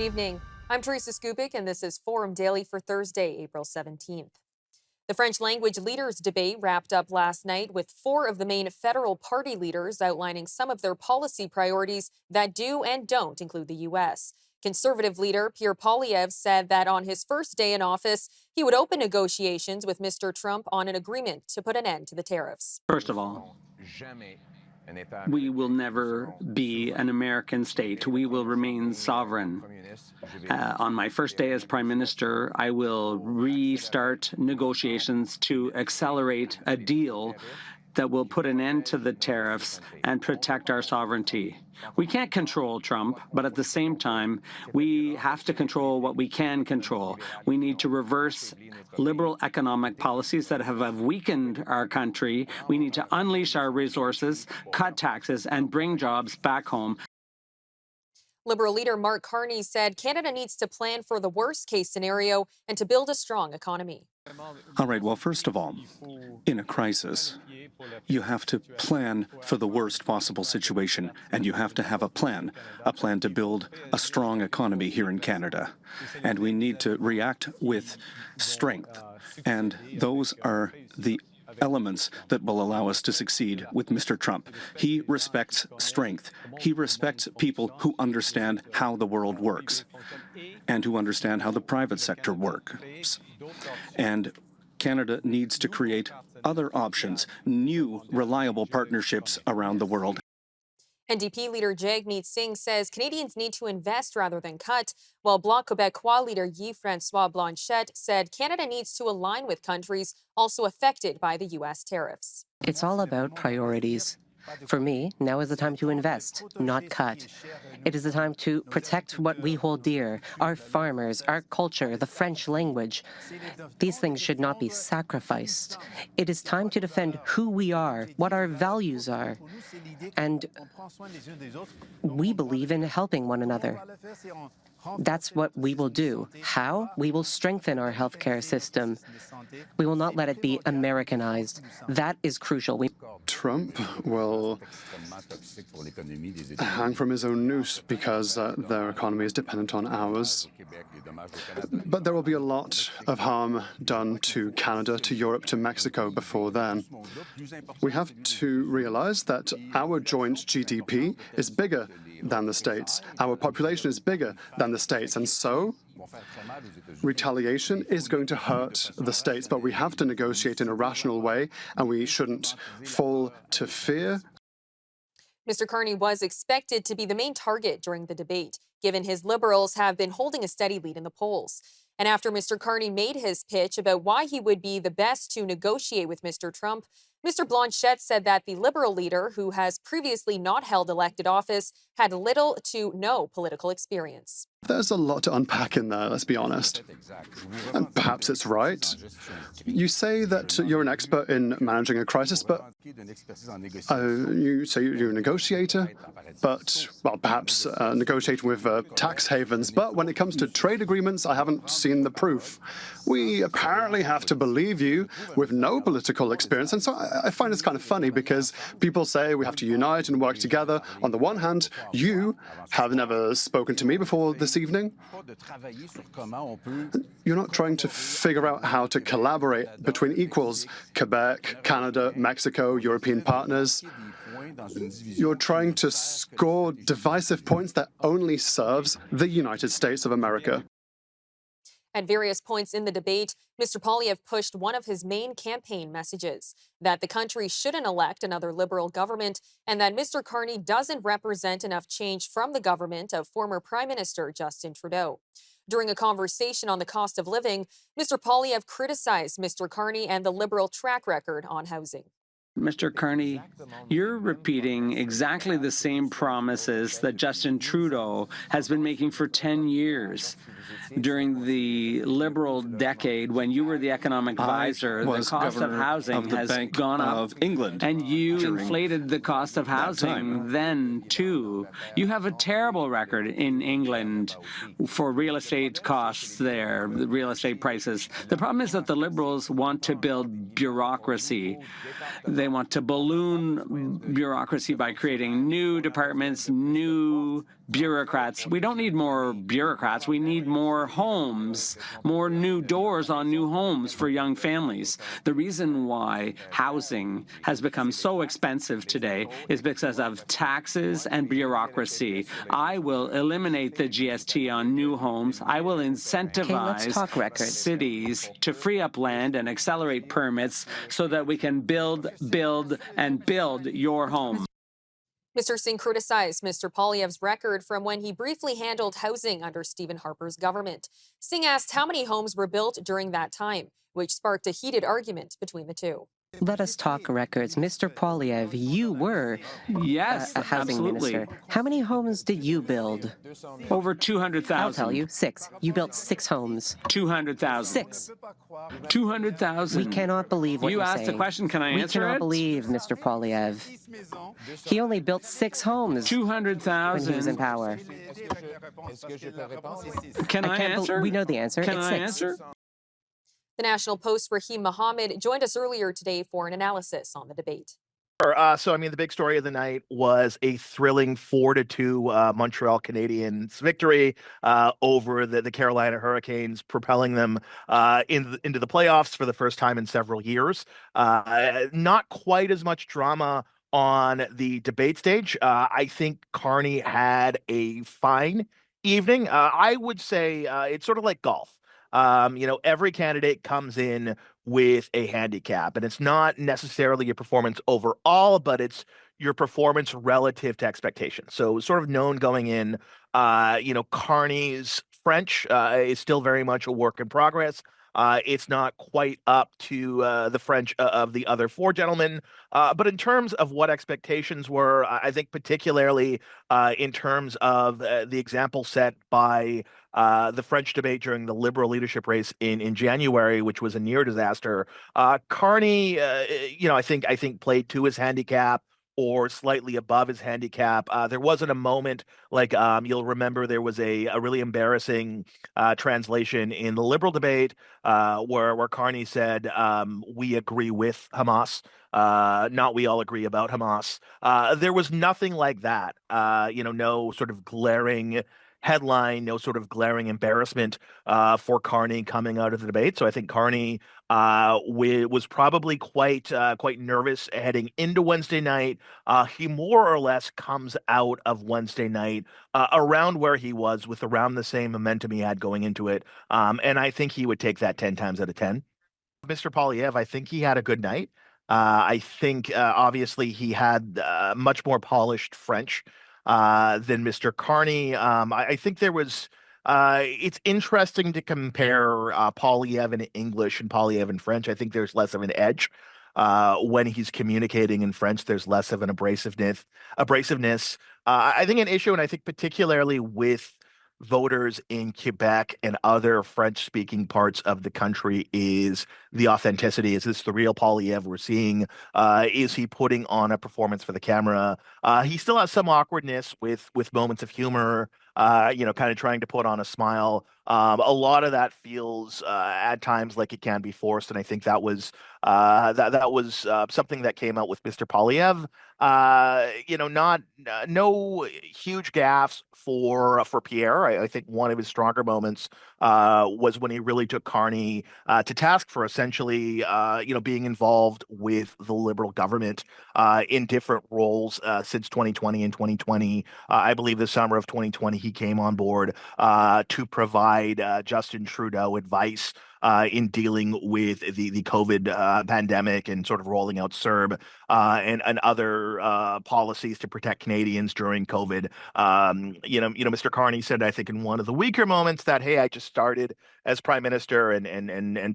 Good evening. I'm Teresa Skupic, and this is Forum Daily for Thursday, April 17th. The French language leaders debate wrapped up last night with four of the main federal party leaders outlining some of their policy priorities that do and don't include the U.S. Conservative leader Pierre Poilievre said that on his first day in office, he would open negotiations with Mr. Trump on an agreement to put an end to the tariffs. First of all, we will never be an American state. We will remain sovereign. On my first day as Prime Minister, I will restart negotiations to accelerate a deal that will put an end to the tariffs and protect our sovereignty. We can't control Trump, but at the same time, we have to control what we can control. We need to reverse liberal economic policies that have weakened our country. We need to unleash our resources, cut taxes, and bring jobs back home. Liberal leader Mark Carney said Canada needs to plan for the worst-case scenario and to build a strong economy. All right, well, first of all, in a crisis, you have to plan for the worst possible situation, and you have to have a plan to build a strong economy here in Canada. And we need to react with strength, and those are the elements that will allow us to succeed with Mr. Trump. He respects strength. He respects people who understand how the world works and who understand how the private sector works. And Canada needs to create other options, new, reliable partnerships around the world. NDP leader Jagmeet Singh says Canadians need to invest rather than cut, while Bloc Québécois leader Guy-François Blanchet said Canada needs to align with countries also affected by the U.S. tariffs. It's all about priorities. For me, now is the time to invest, not cut. It is the time to protect what we hold dear, our farmers, our culture, the French language. These things should not be sacrificed. It is time to defend who we are, what our values are. And we believe in helping one another. That's what we will do. How? We will strengthen our healthcare system. We will not let it be Americanized. That is crucial. Trump will hang from his own noose because their economy is dependent on ours. But there will be a lot of harm done to Canada, to Europe, to Mexico before then. We have to realize that our joint GDP is bigger than the States. Our population is bigger than the States, and so retaliation is going to hurt the States, but we have to negotiate in a rational way, and we shouldn't fall to fear. Mr. Carney was expected to be the main target during the debate, given his Liberals have been holding a steady lead in the polls. And after Mr. Carney made his pitch about why he would be the best to negotiate with Mr. Trump, Mr. Blanchet said that the Liberal leader, who has previously not held elected office, had little to no political experience. There's a lot to unpack in there, let's be honest. And perhaps it's right. You say that you're an expert in managing a crisis, but you say you're a negotiator, but, well, perhaps negotiating with tax havens. But when it comes to trade agreements, I haven't seen the proof. We apparently have to believe you with no political experience. And so I find it's kind of funny because people say we have to unite and work together. On the one hand, you have never spoken to me before this evening. You're not trying to figure out how to collaborate between equals, Quebec, Canada, Mexico, European partners. You're trying to score divisive points that only serves the United States of America. At various points in the debate, Mr. Poilievre pushed one of his main campaign messages, that the country shouldn't elect another Liberal government and that Mr. Carney doesn't represent enough change from the government of former Prime Minister Justin Trudeau. During a conversation on the cost of living, Mr. Poilievre criticized Mr. Carney and the Liberal track record on housing. Mr. Carney, you're repeating exactly the same promises that Justin Trudeau has been making for 10 years. During the Liberal decade, when you were the economic advisor, the cost of housing has gone up. England, and you inflated the cost of housing then, too. You have a terrible record in England for real estate costs there, the real estate prices. The problem is that the Liberals want to build bureaucracy. They want to balloon bureaucracy by creating new departments, new bureaucrats. We don't need more bureaucrats. We need more homes, more new doors on new homes for young families. The reason why housing has become so expensive today is because of taxes and bureaucracy. I will eliminate the GST on new homes. I will incentivize cities to free up land and accelerate permits so that we can build, and build your home. Mr. Singh criticized Mr. Poilievre's record from when he briefly handled housing under Stephen Harper's government. Singh asked how many homes were built during that time, which sparked a heated argument between the two. Let us talk records. Mr. Poilievre, you were a housing minister. How many homes did you build? Over 200,000. I'll tell you, 6. You built 6 homes. 200,000. 6. 200,000. We cannot believe what you you're asked saying. the question. Can I answer it? We cannot believe Mr. Poilievre. He only built 6 homes. 200,000. When he was in power. Can I answer? We know the answer. Can it's I 6. answer? The National Post's Rahim Mohammed joined us earlier today for an analysis on the debate. So, the big story of the night was a thrilling 4-2 Montreal Canadiens victory over the Carolina Hurricanes, propelling them into the playoffs for the first time in several years. Not quite as much drama on the debate stage. I think Carney had a fine evening. I would say it's sort of like golf. Every candidate comes in with a handicap, and it's not necessarily your performance overall, but it's your performance relative to expectations. So sort of known going in, Carney's French is still very much a work in progress. It's not quite up to the French of the other 4 gentlemen. But in terms of what expectations were, I think particularly in terms of the example set by the French debate during the Liberal leadership race in January, which was a near disaster, Carney, I think played to his handicap or slightly above his handicap. There wasn't a moment like you'll remember there was a really embarrassing translation in the Liberal debate where Carney said, we agree with Hamas, not we all agree about Hamas. There was nothing like that, no sort of glaring headline, no sort of glaring embarrassment for Carney coming out of the debate. So I think Carney was probably quite nervous heading into Wednesday night. He more or less comes out of Wednesday night around where he was, with around the same momentum he had going into it. And I think he would take that 10 times out of 10. Mr. Poilievre, I think he had a good night. I think obviously he had much more polished French than Mr. Carney. I think there was. It's interesting to compare Poilievre in English and Poilievre in French. I think there's less of an edge when he's communicating in French. There's less of an abrasiveness. I think an issue, and I think particularly with voters in Quebec and other French-speaking parts of the country, is the authenticity. Is this the real Poilievre we're seeing? Is he putting on a performance for the camera? He still has some awkwardness with moments of humor, kind of trying to put on a smile. A lot of that feels at times like it can be forced, and I think that was something that came out with Mr. Poilievre. No huge gaffes for Pierre. I think one of his stronger moments was when he really took Carney to task for essentially, being involved with the Liberal government in different roles since 2020 and 2020. I believe the summer of 2020, he came on board to provide Justin Trudeau advice in dealing with the COVID pandemic and sort of rolling out CERB and other policies to protect Canadians during COVID. Mr. Carney said, I think in one of the weaker moments, that, hey, I just started as prime minister, and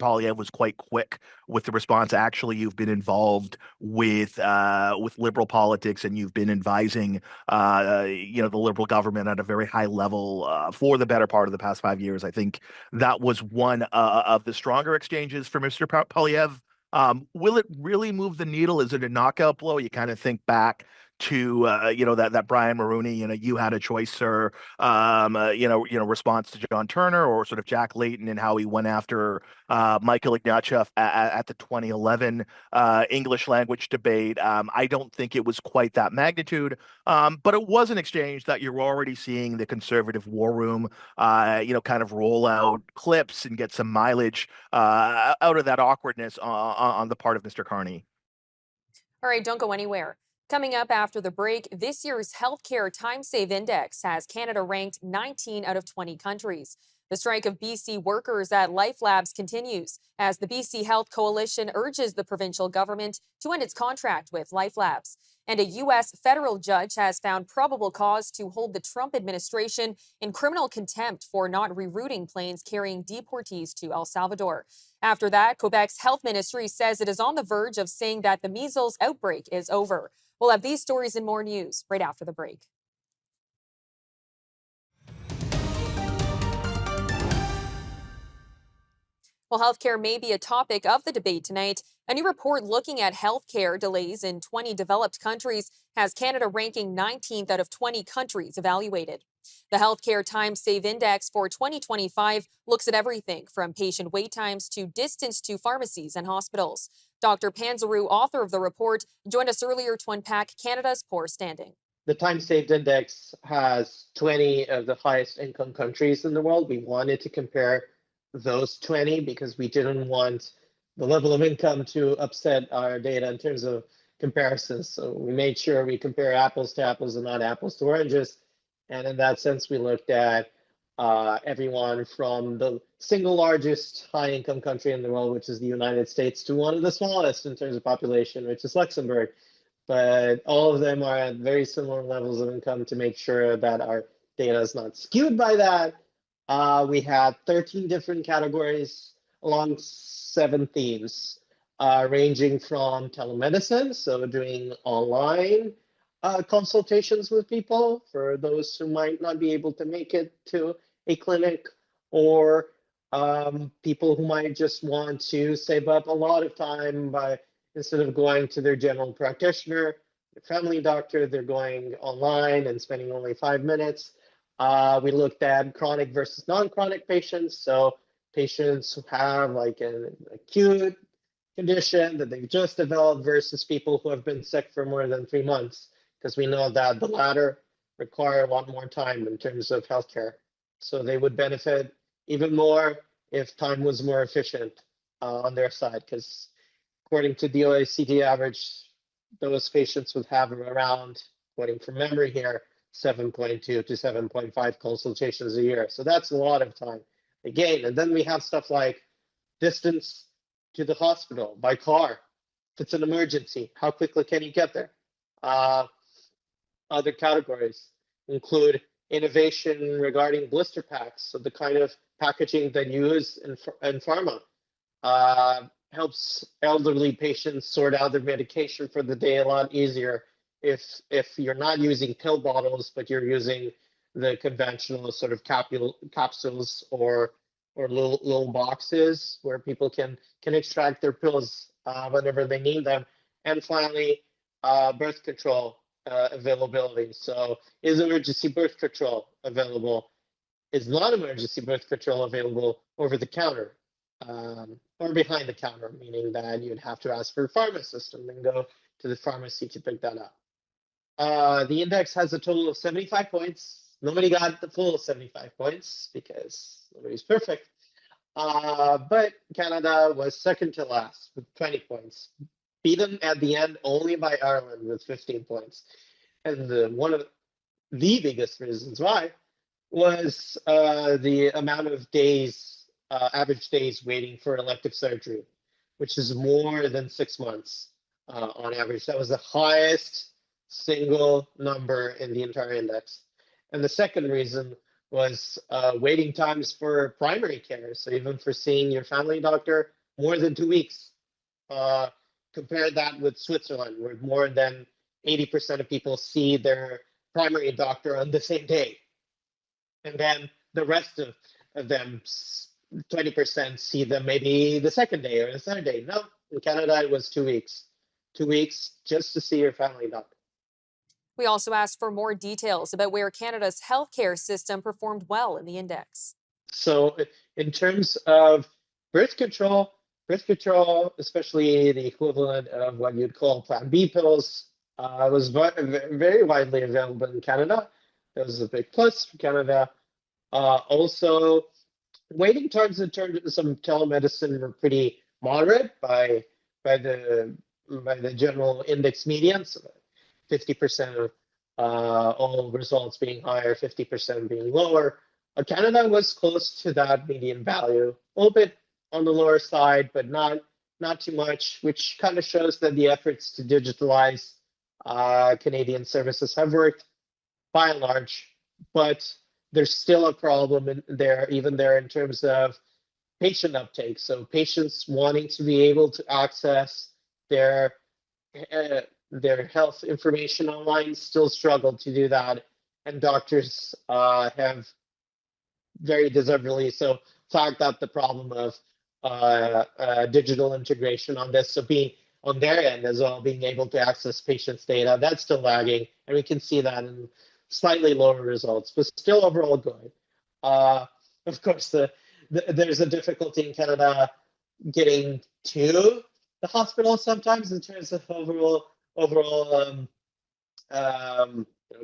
Poilievre was quite quick with the response. Actually, you've been involved with Liberal politics, and you've been advising the Liberal government at a very high level for the better part of the past 5 years. I think that was one of the stronger exchanges for Mr. Poilievre. Will it really move the needle? Is it a knockout blow? You kind of think back to that Brian Maroney, you had a choice, sir, response to John Turner, or sort of Jack Layton and how he went after Michael Ignatieff at the 2011 English language debate. I don't think it was quite that magnitude, but it was an exchange that you're already seeing the conservative war room, kind of roll out clips and get some mileage out of that awkwardness on the part of Mr. Carney. All right, don't go anywhere. Coming up after the break, this year's Healthcare Time Save Index has Canada ranked 19 out of 20 countries. The strike of BC workers at Life Labs continues as the BC Health Coalition urges the provincial government to end its contract with Life Labs. And a U.S. federal judge has found probable cause to hold the Trump administration in criminal contempt for not rerouting planes carrying deportees to El Salvador. After that, Quebec's health ministry says it is on the verge of saying that the measles outbreak is over. We'll have these stories and more news right after the break. Well, healthcare may be a topic of the debate tonight. A new report looking at healthcare delays in 20 developed countries has Canada ranking 19th out of 20 countries evaluated. The Healthcare Time Save Index for 2025 looks at everything from patient wait times to distance to pharmacies and hospitals. Dr. Panzaru, author of the report, joined us earlier to unpack Canada's poor standing. The Time Saved Index has 20 of the highest income countries in the world. We wanted to compare those 20 because we didn't want the level of income to upset our data in terms of comparisons. So we made sure we compare apples to apples and not apples to oranges. And in that sense, we looked at everyone from the single largest high income country in the world, which is the United States, to one of the smallest in terms of population, which is Luxembourg. But all of them are at very similar levels of income to make sure that our data is not skewed by that. We had 13 different categories along 7 themes, ranging from telemedicine, so doing online consultations with people for those who might not be able to make it to a clinic, or people who might just want to save up a lot of time by, instead of going to their general practitioner, their family doctor, they're going online and spending only 5 minutes. We looked at chronic versus non-chronic patients, so patients who have like an acute condition that they've just developed versus people who have been sick for more than 3 months, because we know that the latter require a lot more time in terms of healthcare. So they would benefit even more if time was more efficient on their side, because according to the OECD average, those patients would have around, quoting from memory here, 7.2 to 7.5 consultations a year. So that's a lot of time again. And then we have stuff like distance to the hospital by car. If it's an emergency, how quickly can you get there? Other categories include innovation regarding blister packs. So the kind of packaging that you use in pharma helps elderly patients sort out their medication for the day a lot easier if you're not using pill bottles, but you're using the conventional sort of capsules or little boxes where people can extract their pills whenever they need them. And finally, birth control availability. So is emergency birth control available? Is non-emergency birth control available over the counter or behind the counter, meaning that you'd have to ask for a pharmacist and then go to the pharmacy to pick that up. The index has a total of 75 points. Nobody got the full 75 points because nobody's perfect. But Canada was second to last with 20 points, beaten at the end only by Ireland with 15 points. And one of the biggest reasons why was the amount of days, average days waiting for elective surgery, which is more than 6 months on average. That was the highest single number in the entire index. And the second reason was waiting times for primary care. So even for seeing your family doctor, more than 2 weeks. Compare that with Switzerland, where more than 80% of people see their primary doctor on the same day. And then the rest of them, 20% see them maybe the second day or the third day. No, in Canada, it was 2 weeks. 2 weeks just to see your family doctor. We also asked for more details about where Canada's healthcare system performed well in the index. So, in terms of birth control, especially the equivalent of what you'd call Plan B pills, was very widely available in Canada. That was a big plus for Canada. Also, waiting times in terms of some telemedicine were pretty moderate by the general index median. So 50% of all results being higher, 50% being lower. Canada was close to that median value, a little bit on the lower side, but not too much, which kind of shows that the efforts to digitalize Canadian services have worked by and large, but there's still a problem even there in terms of patient uptake. So patients wanting to be able to access their health information online still struggle to do that, and doctors have very deservedly so flagged up the problem of digital integration on this. So being on their end as well, being able to access patients' data, that's still lagging, and we can see that in slightly lower results, but still overall good. Of course, there's a difficulty in Canada getting to the hospital sometimes in terms of overall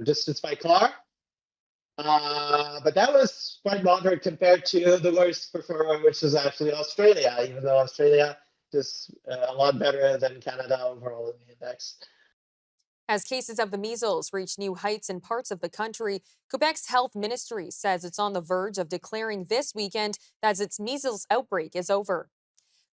distance by car. But that was quite moderate compared to the worst performer, which is actually Australia, even though Australia does a lot better than Canada overall in the index. As cases of the measles reach new heights in parts of the country, Quebec's health ministry says it's on the verge of declaring this weekend that its measles outbreak is over.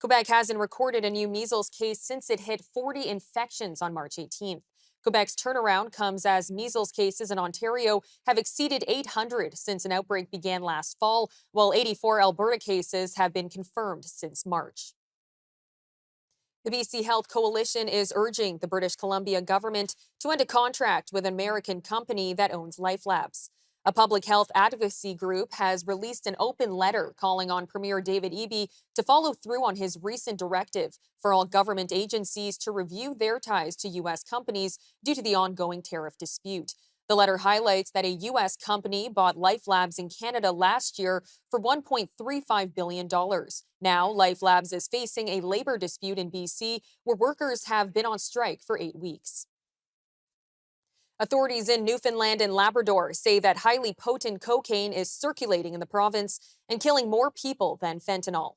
Quebec hasn't recorded a new measles case since it hit 40 infections on March 18th. Quebec's turnaround comes as measles cases in Ontario have exceeded 800 since an outbreak began last fall, while 84 Alberta cases have been confirmed since March. The BC Health Coalition is urging the British Columbia government to end a contract with an American company that owns Life Labs. A public health advocacy group has released an open letter calling on Premier David Eby to follow through on his recent directive for all government agencies to review their ties to U.S. companies due to the ongoing tariff dispute. The letter highlights that a U.S. company bought Life Labs in Canada last year for $1.35 billion. Now, Life Labs is facing a labor dispute in BC where workers have been on strike for 8 weeks. Authorities in Newfoundland and Labrador say that highly potent cocaine is circulating in the province and killing more people than fentanyl.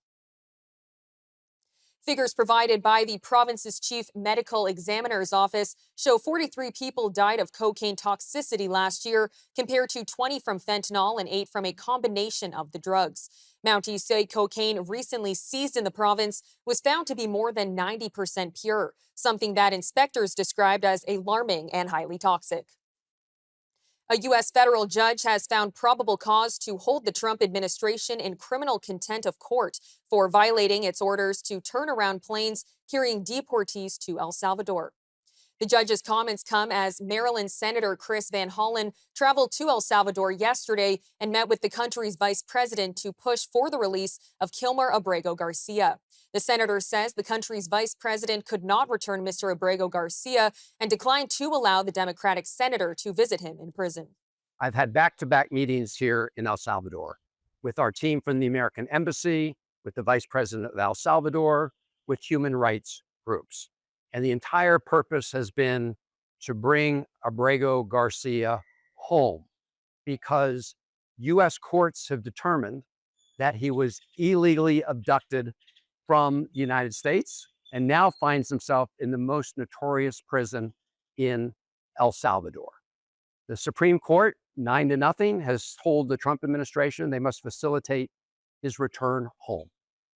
Figures provided by the province's chief medical examiner's office show 43 people died of cocaine toxicity last year, compared to 20 from fentanyl and 8 from a combination of the drugs. Mounties say cocaine recently seized in the province was found to be more than 90% pure, something that inspectors described as alarming and highly toxic. A U.S. federal judge has found probable cause to hold the Trump administration in criminal contempt of court for violating its orders to turn around planes carrying deportees to El Salvador. The judge's comments come as Maryland Senator Chris Van Hollen traveled to El Salvador yesterday and met with the country's vice president to push for the release of Kilmer Abrego Garcia. The senator says the country's vice president could not return Mr. Abrego Garcia and declined to allow the Democratic senator to visit him in prison. I've had back-to-back meetings here in El Salvador with our team from the American Embassy, with the vice president of El Salvador, with human rights groups. And the entire purpose has been to bring Abrego Garcia home because U.S. courts have determined that he was illegally abducted from the United States and now finds himself in the most notorious prison in El Salvador. The Supreme Court, 9-0, has told the Trump administration they must facilitate his return home.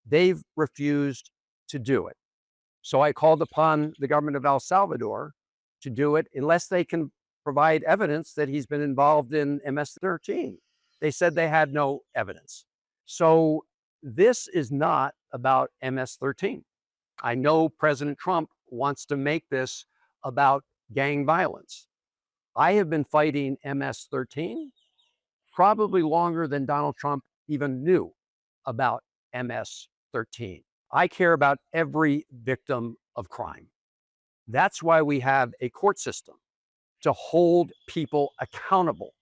They've refused to do it. So I called upon the government of El Salvador to do it unless they can provide evidence that he's been involved in MS-13. They said they had no evidence. So this is not about MS-13. I know President Trump wants to make this about gang violence. I have been fighting MS-13 probably longer than Donald Trump even knew about MS-13. I care about every victim of crime. That's why we have a court system to hold people accountable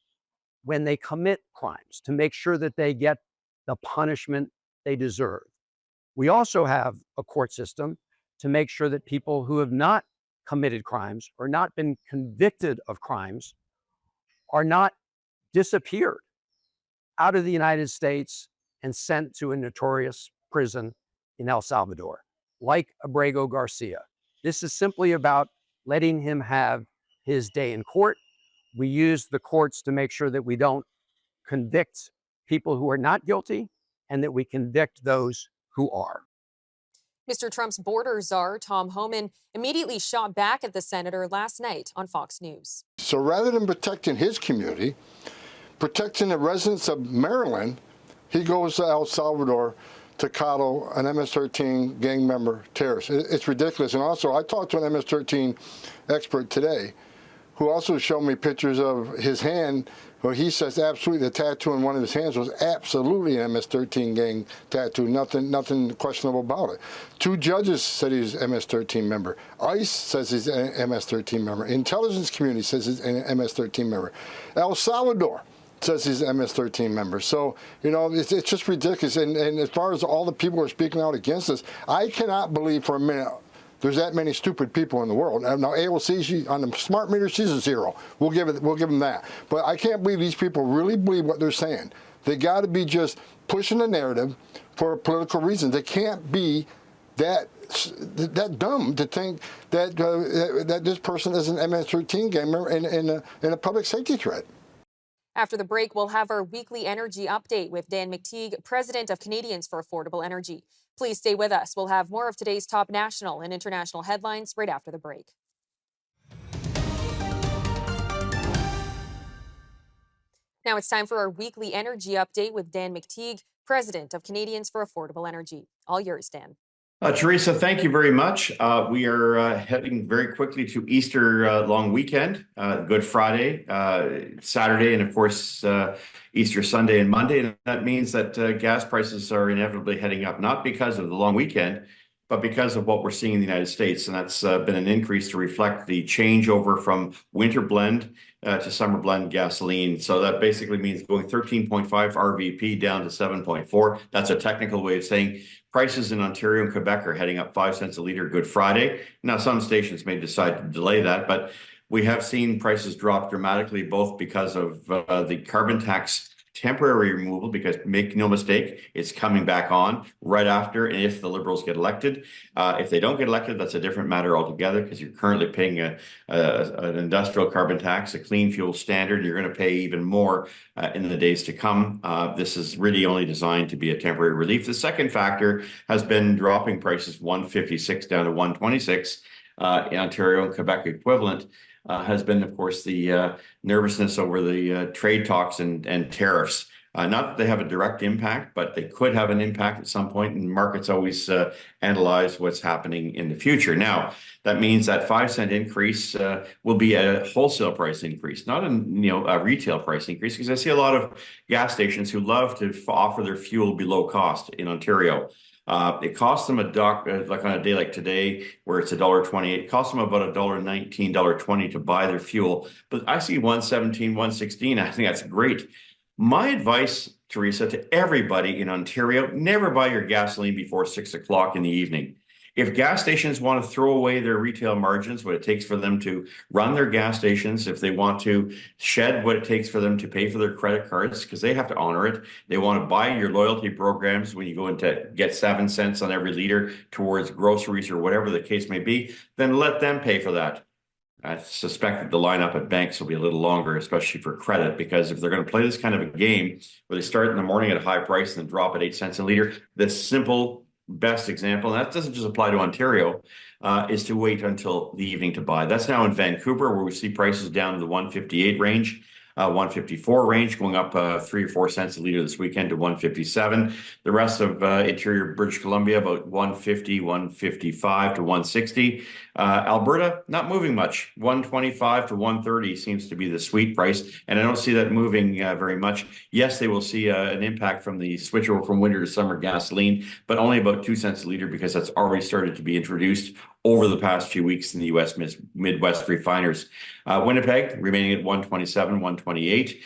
when they commit crimes, to make sure that they get the punishment they deserve. We also have a court system to make sure that people who have not committed crimes or not been convicted of crimes are not disappeared out of the United States and sent to a notorious prison in El Salvador, like Abrego Garcia. This is simply about letting him have his day in court. We use the courts to make sure that we don't convict people who are not guilty and that we convict those who are. Mr. Trump's border czar, Tom Homan, immediately shot back at the senator last night on Fox News. So rather than protecting his community, protecting the residents of Maryland, he goes to El Salvador to coddle an MS-13 gang member terrorist. It's ridiculous. And also, I talked to an MS-13 expert today who also showed me pictures of his hand, where he says absolutely the tattoo on one of his hands was absolutely an MS-13 gang tattoo, nothing questionable about it. 2 judges said he's an MS-13 member. ICE says he's an MS-13 member. Intelligence community says he's an MS-13 member. El Salvador says he's an MS-13 member. So, you know, it's just ridiculous. And as far as all the people who are speaking out against us, I cannot believe for a minute there's that many stupid people in the world. Now AOC, on the smart meter, she's a 0. We'll give them that. But I can't believe these people really believe what they're saying. They got to be just pushing the narrative for political reasons. They can't be that dumb to think that that this person is an MS-13 gamer and a public safety threat. After the break, we'll have our weekly energy update with Dan McTeague, president of Canadians for Affordable Energy. Please stay with us. We'll have more of today's top national and international headlines right after the break. Now it's time for our weekly energy update with Dan McTeague, president of Canadians for Affordable Energy. All yours, Dan. Teresa, thank you very much. We are heading very quickly to Easter long weekend, Good Friday, Saturday, and of course, Easter Sunday and Monday. And that means that gas prices are inevitably heading up, not because of the long weekend, but because of what we're seeing in the United States. And that's been an increase to reflect the changeover from winter blend to summer blend gasoline. So that basically means going 13.5 RVP down to 7.4. That's a technical way of saying prices in Ontario and Quebec are heading up 5 cents a litre Good Friday. Now, some stations may decide to delay that, but we have seen prices drop dramatically, both because of the carbon tax temporary removal, because make no mistake, it's coming back on right after, and if the Liberals get elected. If they don't get elected, that's a different matter altogether, because you're currently paying an industrial carbon tax, a clean fuel standard, and you're going to pay even more in the days to come. This is really only designed to be a temporary relief. The second factor has been dropping prices 156 down to 126 in Ontario and Quebec equivalent. Has been, of course, the nervousness over the trade talks and tariffs. Not that they have a direct impact, but they could have an impact at some point, and markets always analyze what's happening in the future. Now, that means that 5 cent increase will be a wholesale price increase, not a retail price increase, because I see a lot of gas stations who love to offer their fuel below cost in Ontario. It costs them like on a day like today, where it's $1.28, it costs them about $1.19, $1.20 to buy their fuel. But I see 117, 116. I think that's great. My advice, Teresa, to everybody in Ontario: never buy your gasoline before 6 o'clock in the evening. If gas stations want to throw away their retail margins, what it takes for them to run their gas stations, if they want to shed what it takes for them to pay for their credit cards, because they have to honor it, they want to buy your loyalty programs when you go into get 7 cents on every liter towards groceries or whatever the case may be, then let them pay for that. I suspect that the lineup at banks will be a little longer, especially for credit, because if they're going to play this kind of a game where they start in the morning at a high price and then drop at 8 cents a liter, the simple best example, and that doesn't just apply to Ontario, is to wait until the evening to buy. That's now in Vancouver, where we see prices down to the 158 range, 154 range, going up 3 or 4 cents a liter this weekend to 157. The rest of interior British Columbia, about 150, 155 to 160. Alberta, not moving much. 125 to 130 seems to be the sweet price, and I don't see that moving very much. Yes, they will see an impact from the switchover from winter to summer gasoline, but only about 2 cents a liter, because that's already started to be introduced over the past few weeks in the U.S. Midwest refiners. Winnipeg remaining at 127, 128,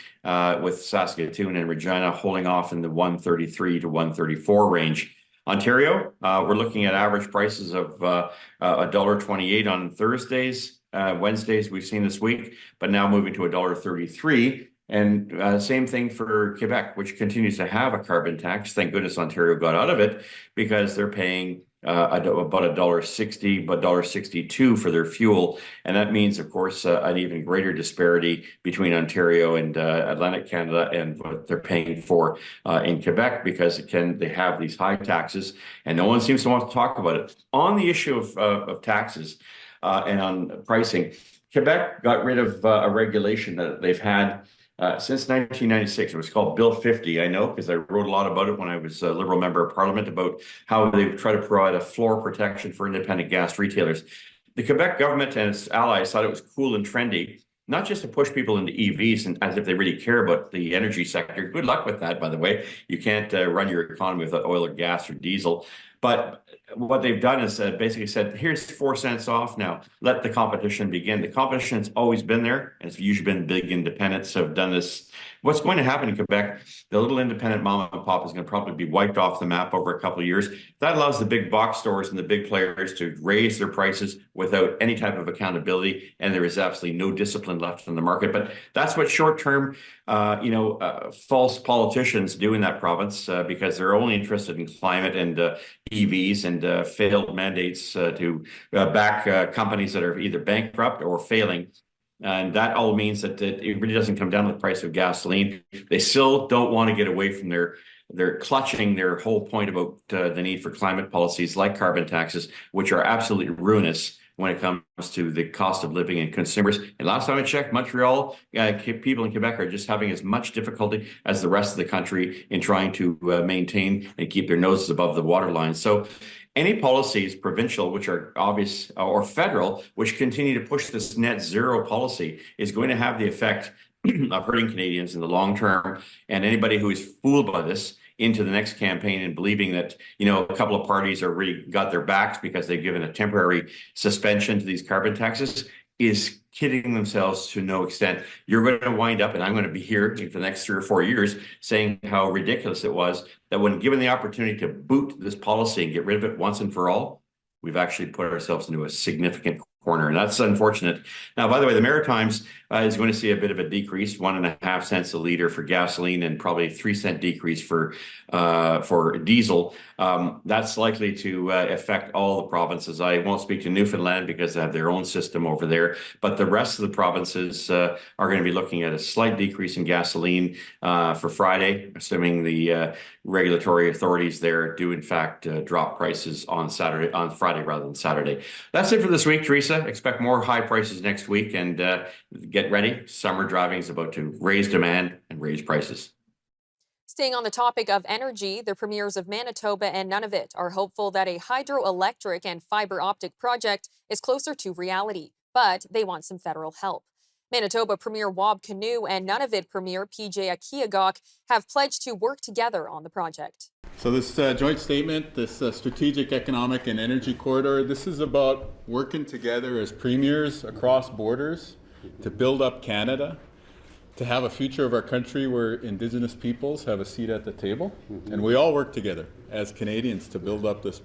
with Saskatoon and Regina holding off in the 133 to 134 range. Ontario, we're looking at average prices of $1.28 on Thursdays, Wednesdays we've seen this week, but now moving to $1.33. And same thing for Quebec, which continues to have a carbon tax. Thank goodness Ontario got out of it, because they're paying about $1.60, but $1.62 for their fuel. And that means, of course, an even greater disparity between Ontario and Atlantic Canada and what they're paying for in Quebec, because they have these high taxes, and no one seems to want to talk about it. On the issue of taxes and on pricing, Quebec got rid of a regulation that they've had since 1996. It was called Bill 50. I know because I wrote a lot about it when I was a Liberal member of Parliament, about how they try to provide a floor protection for independent gas retailers. The Quebec government and its allies thought it was cool and trendy, not just to push people into EVs and as if they really care about the energy sector. Good luck with that, by the way. You can't run your economy without oil or gas or diesel. But what they've done is basically said, here's 4 cents off now. Let the competition begin. The competition's always been there, and it's usually been big independents have done this. What's going to happen in Quebec, the little independent mom and pop is going to probably be wiped off the map over a couple of years. That allows the big box stores and the big players to raise their prices without any type of accountability, and there is absolutely no discipline left in the market. But that's what short-term, false politicians do in that province, because they're only interested in climate and EVs and failed mandates to back companies that are either bankrupt or failing. And that all means that it really doesn't come down to the price of gasoline. They still don't want to get away from they're clutching their whole point about the need for climate policies like carbon taxes, which are absolutely ruinous when it comes to the cost of living and consumers. And last time I checked, Montreal, people in Quebec are just having as much difficulty as the rest of the country in trying to maintain and keep their noses above the waterline. So any policies, provincial, which are obvious, or federal, which continue to push this net zero policy, is going to have the effect of hurting Canadians in the long term. And anybody who is fooled by this into the next campaign and believing that, a couple of parties are really got their backs because they've given a temporary suspension to these carbon taxes is kidding themselves to no extent. You're going to wind up, and I'm going to be here for the next 3 or 4 years, saying how ridiculous it was that when given the opportunity to boot this policy and get rid of it once and for all, we've actually put ourselves into a significant corner, and that's unfortunate. Now, by the way, the Maritimes is going to see a bit of a decrease, 1.5 cents a liter for gasoline, and probably a 3-cent decrease for diesel. That's likely to affect all the provinces. I won't speak to Newfoundland because they have their own system over there, but the rest of the provinces are going to be looking at a slight decrease in gasoline for Friday, assuming the regulatory authorities there do in fact drop prices on Friday rather than Saturday. That's it for this week, Teresa. Expect more high prices next week, and get ready. Summer driving is about to raise demand and raise prices. Staying on the topic of energy, the premiers of Manitoba and Nunavut are hopeful that a hydroelectric and fiber optic project is closer to reality, but they want some federal help. Manitoba Premier Wab Kinew and Nunavut Premier PJ Akiagok have pledged to work together on the project. So this joint statement, this strategic economic and energy corridor, this is about working together as premiers across borders to build up Canada, to have a future of our country where Indigenous peoples have a seat at the table. And we all work together as Canadians to build up this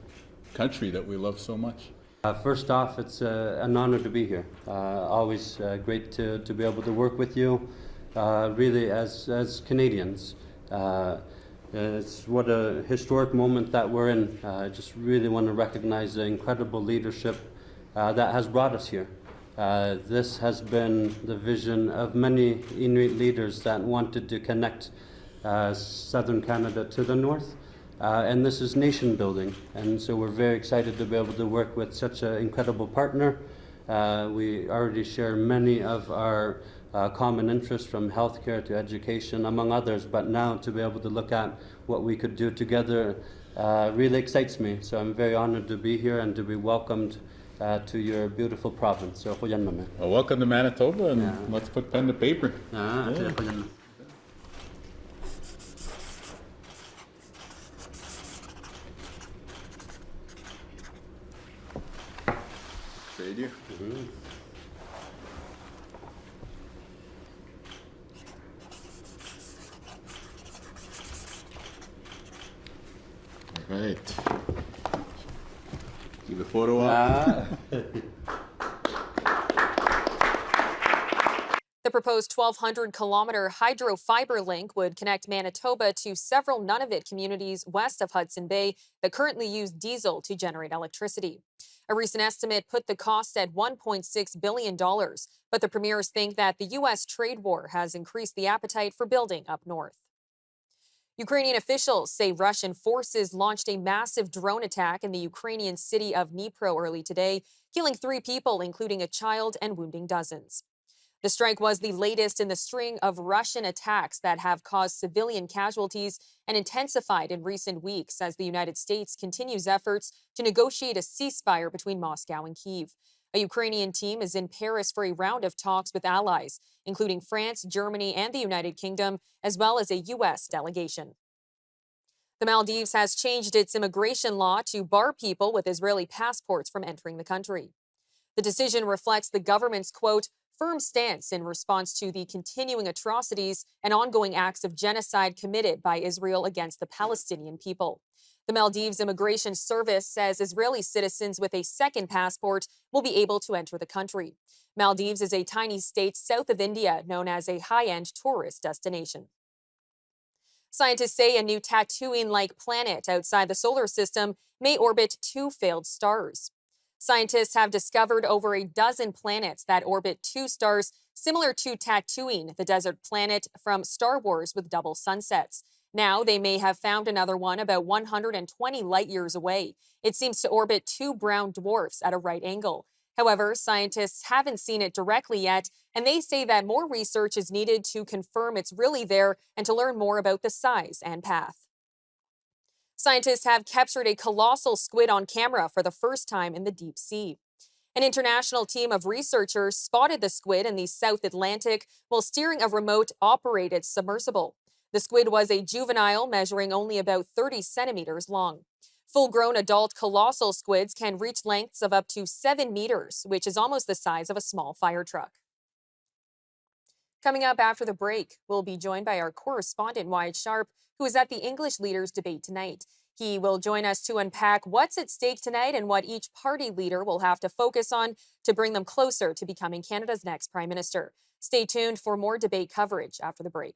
country that we love so much. First off, it's an honor to be here. Always great to be able to work with you, really as Canadians. It's what a historic moment that we're in. I just really want to recognize the incredible leadership that has brought us here. This has been the vision of many Inuit leaders that wanted to connect southern Canada to the north. And this is nation building, and so we're very excited to be able to work with such an incredible partner. We already share many of our common interests, from healthcare to education, among others, but now to be able to look at what we could do together really excites me. So I'm very honored to be here and to be welcomed to your beautiful province. So, well, welcome to Manitoba, and let's put pen to paper. All right. Keep the photo up. The proposed 1,200-kilometer hydrofiber link would connect Manitoba to several Nunavut communities west of Hudson Bay that currently use diesel to generate electricity. A recent estimate put the cost at $1.6 billion, but the premiers think that the U.S. trade war has increased the appetite for building up north. Ukrainian officials say Russian forces launched a massive drone attack in the Ukrainian city of Dnipro early today, killing 3 people, including a child, and wounding dozens. The strike was the latest in the string of Russian attacks that have caused civilian casualties and intensified in recent weeks as the United States continues efforts to negotiate a ceasefire between Moscow and Kyiv. A Ukrainian team is in Paris for a round of talks with allies, including France, Germany, and the United Kingdom, as well as a U.S. delegation. The Maldives has changed its immigration law to bar people with Israeli passports from entering the country. The decision reflects the government's, quote, firm stance in response to the continuing atrocities and ongoing acts of genocide committed by Israel against the Palestinian people. The Maldives Immigration Service says Israeli citizens with a second passport will be able to enter the country. Maldives is a tiny state south of India known as a high-end tourist destination. Scientists say a new Tatooine-like planet outside the solar system may orbit 2 failed stars. Scientists have discovered over a dozen planets that orbit 2 stars similar to Tatooine, the desert planet from Star Wars with double sunsets. Now they may have found another one about 120 light years away. It seems to orbit 2 brown dwarfs at a right angle. However, scientists haven't seen it directly yet, and they say that more research is needed to confirm it's really there and to learn more about the size and path. Scientists have captured a colossal squid on camera for the first time in the deep sea. An international team of researchers spotted the squid in the South Atlantic while steering a remote-operated submersible. The squid was a juvenile measuring only about 30 centimeters long. Full-grown adult colossal squids can reach lengths of up to 7 meters, which is almost the size of a small fire truck. Coming up after the break, we'll be joined by our correspondent, Wyatt Sharp, who is at the English leaders' debate tonight. He will join us to unpack what's at stake tonight and what each party leader will have to focus on to bring them closer to becoming Canada's next Prime Minister. Stay tuned for more debate coverage after the break.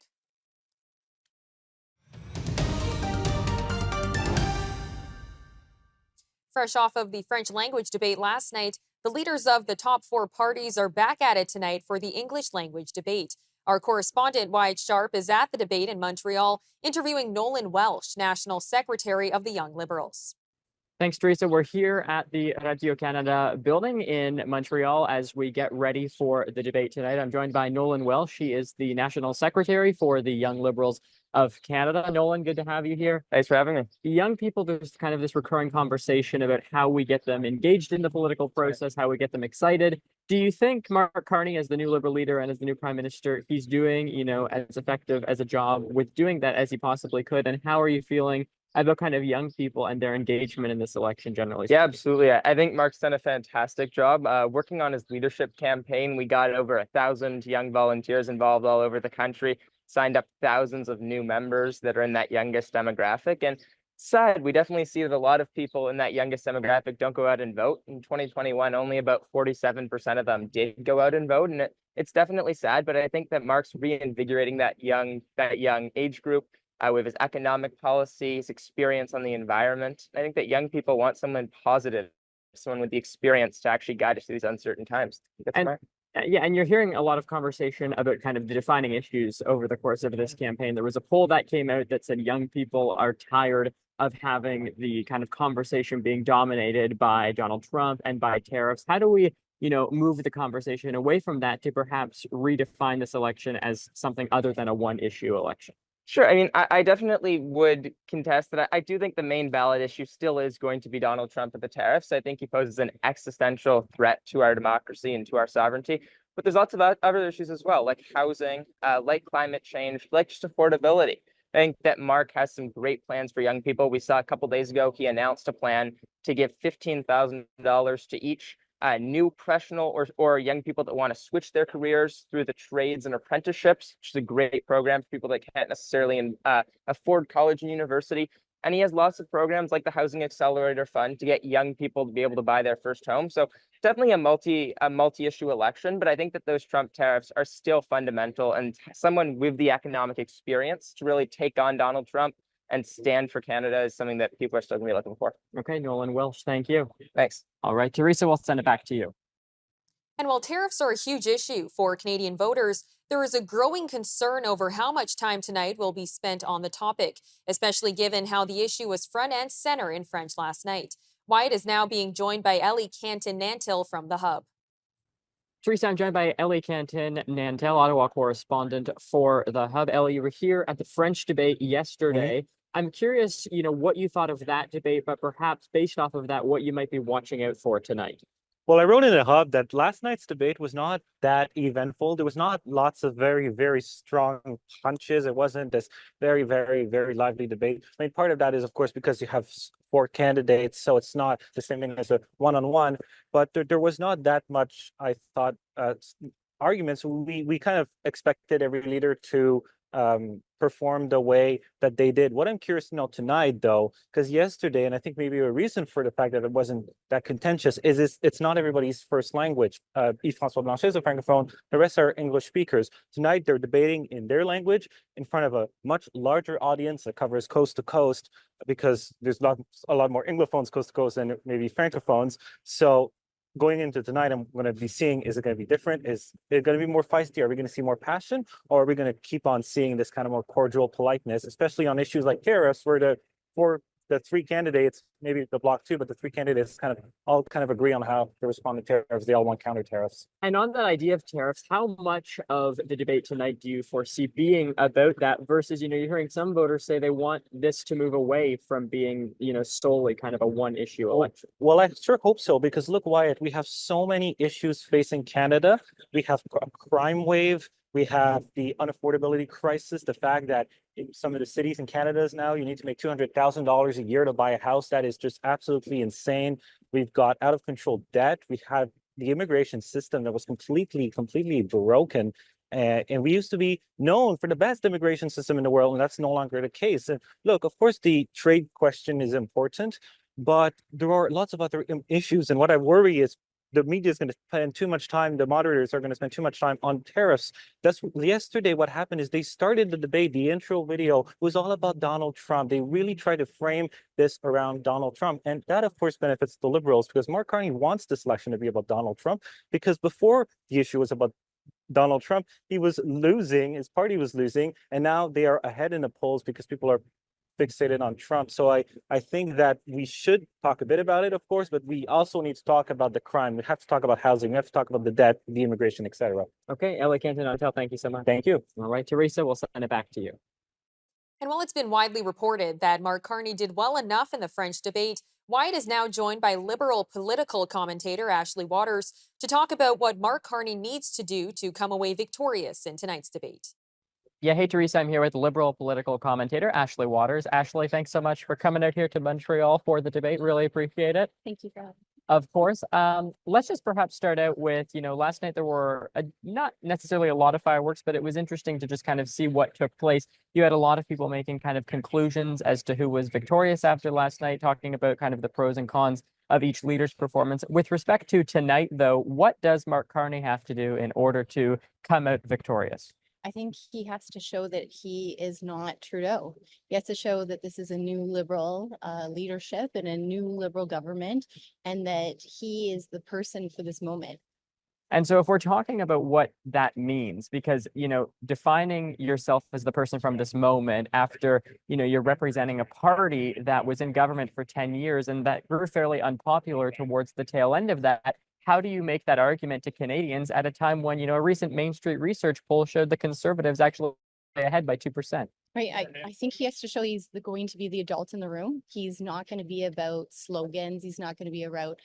Fresh off of the French language debate last night, the leaders of the top 4 parties are back at it tonight for the English language debate. Our correspondent, Wyatt Sharp, is at the debate in Montreal, interviewing Nolan Welsh, National Secretary of the Young Liberals. Thanks, Teresa. We're here at the Radio-Canada building in Montreal as we get ready for the debate tonight. I'm joined by Nolan Welsh. He is the National Secretary for the Young Liberals of Canada. Nolan, good to have you here. Thanks for having me. Young people, there's kind of this recurring conversation about how we get them engaged in the political process, how we get them excited. Do you think Mark Carney, as the new Liberal leader and as the new Prime Minister, he's doing, as effective as a job with doing that as he possibly could? And how are you feeling about kind of young people and their engagement in this election generally? Yeah, absolutely. I think Mark's done a fantastic job working on his leadership campaign. We got over 1,000 young volunteers involved all over the country, signed up thousands of new members that are in that youngest demographic. And sad, we definitely see that a lot of people in that youngest demographic don't go out and vote. In 2021, only about 47% of them did go out and vote. And it's definitely sad, but I think that Mark's reinvigorating that young age group. With his economic policies, experience on the environment. I think that young people want someone positive, someone with the experience to actually guide us through these uncertain times. Yeah, and you're hearing a lot of conversation about kind of the defining issues over the course of this campaign. There was a poll that came out that said young people are tired of having the kind of conversation being dominated by Donald Trump and by tariffs. How do we move the conversation away from that to perhaps redefine this election as something other than a one-issue election? Sure. I mean, I definitely would contest that. I do think the main ballot issue still is going to be Donald Trump and the tariffs. I think he poses an existential threat to our democracy and to our sovereignty. But there's lots of other issues as well, like housing, like climate change, like just affordability. I think that Mark has some great plans for young people. We saw a couple days ago, he announced a plan to give $15,000 to each new professional or young people that want to switch their careers through the trades and apprenticeships, which is a great program for people that can't necessarily afford college and university. And he has lots of programs like the Housing Accelerator Fund to get young people to be able to buy their first home. So definitely a multi-issue election, but I think that those Trump tariffs are still fundamental, and someone with the economic experience to really take on Donald Trump and stand for Canada is something that people are still going to be looking for. Okay, Nolan Welsh, thank you. Thanks. All right, Teresa, we'll send it back to you. And while tariffs are a huge issue for Canadian voters, there is a growing concern over how much time tonight will be spent on the topic, especially given how the issue was front and center in French last night. Wyatt is now being joined by Ellie Canton-Nantil from The Hub. Teresa, I'm joined by Ellie Canton-Nantil, Ottawa correspondent for The Hub. Ellie, you were here at the French debate yesterday. I'm curious, what you thought of that debate, but perhaps based off of that, what you might be watching out for tonight. Well, I wrote in The Hub that last night's debate was not that eventful. There was not lots of very, very strong punches. It wasn't this very, very, very lively debate. I mean, part of that is, of course, because you have 4 candidates, so it's not the same thing as a one-on-one. But there was not that much, I thought, arguments. We kind of expected every leader to perform the way that they did. What I'm curious to know tonight, though, because yesterday, and I think maybe a reason for the fact that it wasn't that contentious, is it's not everybody's first language. Yves-François Blanchet is a francophone. The rest are English speakers. Tonight, they're debating in their language in front of a much larger audience that covers coast to coast, because there's a lot more Anglophones coast to coast than maybe francophones. So going into tonight, I'm going to be seeing, is it going to be different? Is it going to be more feisty? Are we going to see more passion? Or are we going to keep on seeing this kind of more cordial politeness, especially on issues like tariffs, where for the 3 candidates, maybe the block 2, but the 3 candidates all agree on how to respond to tariffs. They all want counter tariffs. And on that idea of tariffs, how much of the debate tonight do you foresee being about that versus, you're hearing some voters say they want this to move away from being, solely kind of a one issue election? Well, I sure hope so, because look, Wyatt, we have so many issues facing Canada. We have a crime wave. We have the unaffordability crisis, the fact that in some of the cities in Canada now, you need to make $200,000 a year to buy a house. That is just absolutely insane. We've got out of control debt. We have the immigration system that was completely broken. And we used to be known for the best immigration system in the world, and that's no longer the case. And look, of course, the trade question is important, but there are lots of other issues. And what I worry is the media is going to spend too much time, the moderators are going to spend too much time on tariffs. That's yesterday what happened is they started the debate. The intro video was all about Donald Trump. They really tried to frame this around Donald Trump. And that, of course, benefits the Liberals, because Mark Carney wants this election to be about Donald Trump, because before the issue was about Donald Trump, he was losing, his party was losing, and now they are ahead in the polls because people are fixated on Trump. So I think that we should talk a bit about it, of course, but we also need to talk about the crime. We have to talk about housing. We have to talk about the debt, the immigration, etc. Okay, Ellie Canton-Nantil, thank you so much. Thank you. All right, Teresa, we'll send it back to you. And while it's been widely reported that Mark Carney did well enough in the French debate, Wyatt is now joined by Liberal political commentator Ashley Waters to talk about what Mark Carney needs to do to come away victorious in tonight's debate. Yeah, hey, Teresa, I'm here with Liberal political commentator Ashley Waters. Ashley, thanks so much for coming out here to Montreal for the debate. Really appreciate it. Thank you for having me. Of course. Let's just perhaps start out with, last night there were not necessarily a lot of fireworks, but it was interesting to just kind of see what took place. You had a lot of people making kind of conclusions as to who was victorious after last night, talking about kind of the pros and cons of each leader's performance. With respect to tonight, though, what does Mark Carney have to do in order to come out victorious? I think he has to show that he is not Trudeau. He has to show that this is a new Liberal leadership and a new Liberal government, and that he is the person for this moment. And so if we're talking about what that means, because, defining yourself as the person from this moment after, you're representing a party that was in government for 10 years and that grew fairly unpopular towards the tail end of that, how do you make that argument to Canadians at a time when, a recent Main Street research poll showed the Conservatives actually ahead by 2%? Right. I think he has to show he's going to be the adult in the room. He's not going to be about slogans. He's not going to be about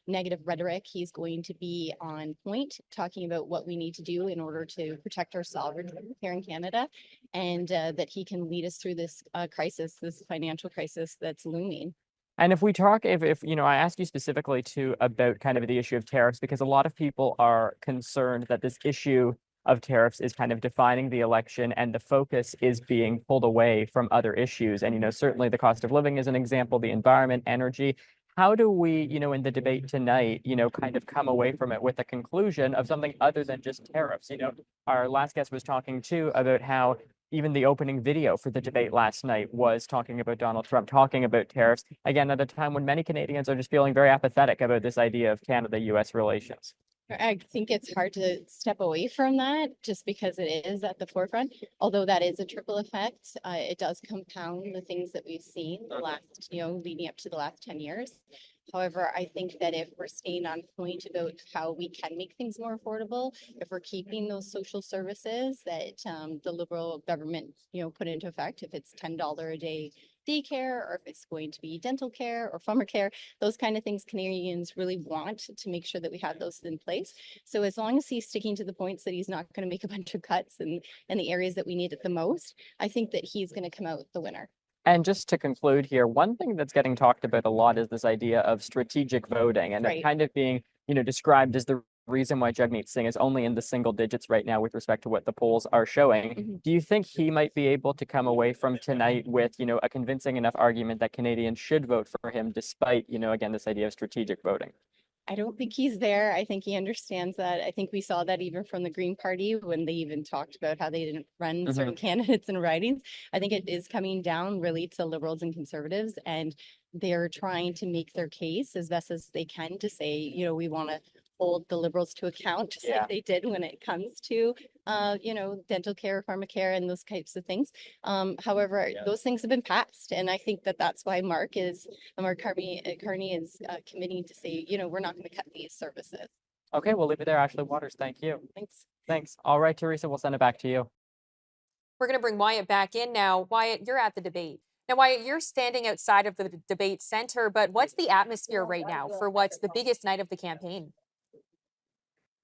negative rhetoric. He's going to be on point, talking about what we need to do in order to protect our sovereignty here in Canada, and that he can lead us through this crisis, this financial crisis that's looming. And if we talk, if I ask you specifically too about kind of the issue of tariffs, because a lot of people are concerned that this issue of tariffs is kind of defining the election and the focus is being pulled away from other issues. And, certainly the cost of living is an example, the environment, energy. How do we, in the debate tonight, kind of come away from it with a conclusion of something other than just tariffs? Our last guest was talking too about how even the opening video for the debate last night was talking about Donald Trump, talking about tariffs, again, at a time when many Canadians are just feeling very apathetic about this idea of Canada-US relations. I think it's hard to step away from that just because it is at the forefront. Although that is a triple effect, it does compound the things that we've seen the last, leading up to the last 10 years. However, I think that if we're staying on point about how we can make things more affordable, if we're keeping those social services that the Liberal government, put into effect, if it's $10 a day daycare, or if it's going to be dental care or farmer care, those kind of things Canadians really want to make sure that we have those in place. So as long as he's sticking to the points that he's not going to make a bunch of cuts in the areas that we need it the most, I think that he's going to come out the winner. And just to conclude here, one thing that's getting talked about a lot is this idea of strategic voting and it kind of being, described as the reason why Jagmeet Singh is only in the single digits right now with respect to what the polls are showing. Do you think he might be able to come away from tonight with, a convincing enough argument that Canadians should vote for him despite, again, this idea of strategic voting? I don't think he's there. I think he understands that. I think we saw that even from the Green Party when they even talked about how they didn't run certain candidates and ridings. I think it is coming down really to Liberals and Conservatives, and they're trying to make their case as best as they can to say, we want to hold the Liberals to account, just like they did when it comes to, dental care, pharmacare, and those types of things. However, those things have been passed, and I think that that's why Mark Carney is committing to say, we're not going to cut these services. Okay, we'll leave it there. Ashley Waters, thank you. Thanks. Thanks. All right, Teresa, we'll send it back to you. We're going to bring Wyatt back in now. Wyatt, you're at the debate. Now, Wyatt, you're standing outside of the debate center, but what's the atmosphere right now for what's the biggest night of the campaign?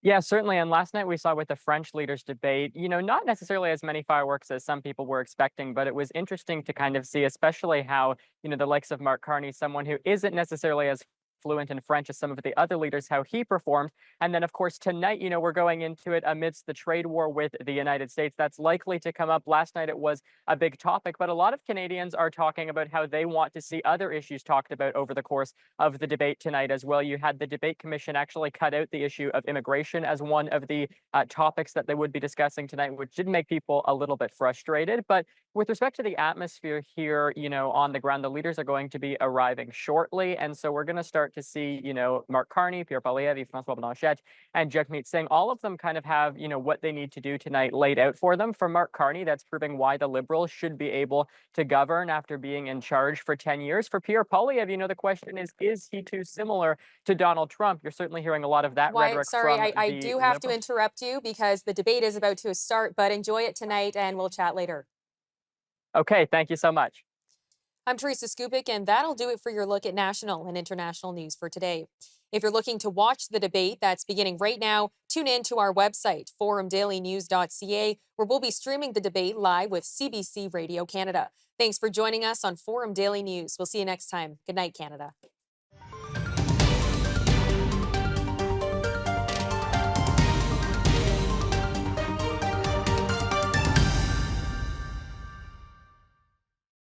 Yeah, certainly. And last night we saw with the French leaders debate, not necessarily as many fireworks as some people were expecting, but it was interesting to kind of see, especially how, the likes of Mark Carney, someone who isn't necessarily as fluent in French as some of the other leaders, how he performed. And then, of course, tonight, we're going into it amidst the trade war with the United States. That's likely to come up. Last night, it was a big topic, but a lot of Canadians are talking about how they want to see other issues talked about over the course of the debate tonight as well. You had the debate commission actually cut out the issue of immigration as one of the topics that they would be discussing tonight, which did make people a little bit frustrated. But with respect to the atmosphere here, on the ground, the leaders are going to be arriving shortly. And so we're going to start to see, Mark Carney, Pierre Poilievre, François Blanchet, and Jagmeet Singh, all of them kind of have, what they need to do tonight laid out for them. For Mark Carney, that's proving why the Liberals should be able to govern after being in charge for 10 years. For Pierre Poilievre, the question is he too similar to Donald Trump? You're certainly hearing a lot of that rhetoric Sorry, from I do have to interrupt you because the debate is about to start, but enjoy it tonight and we'll chat later. Okay, thank you so much. I'm Teresa Skupik, and that'll do it for your look at national and international news for today. If you're looking to watch the debate that's beginning right now, tune in to our website, forumdailynews.ca, where we'll be streaming the debate live with CBC Radio Canada. Thanks for joining us on Forum Daily News. We'll see you next time. Good night, Canada.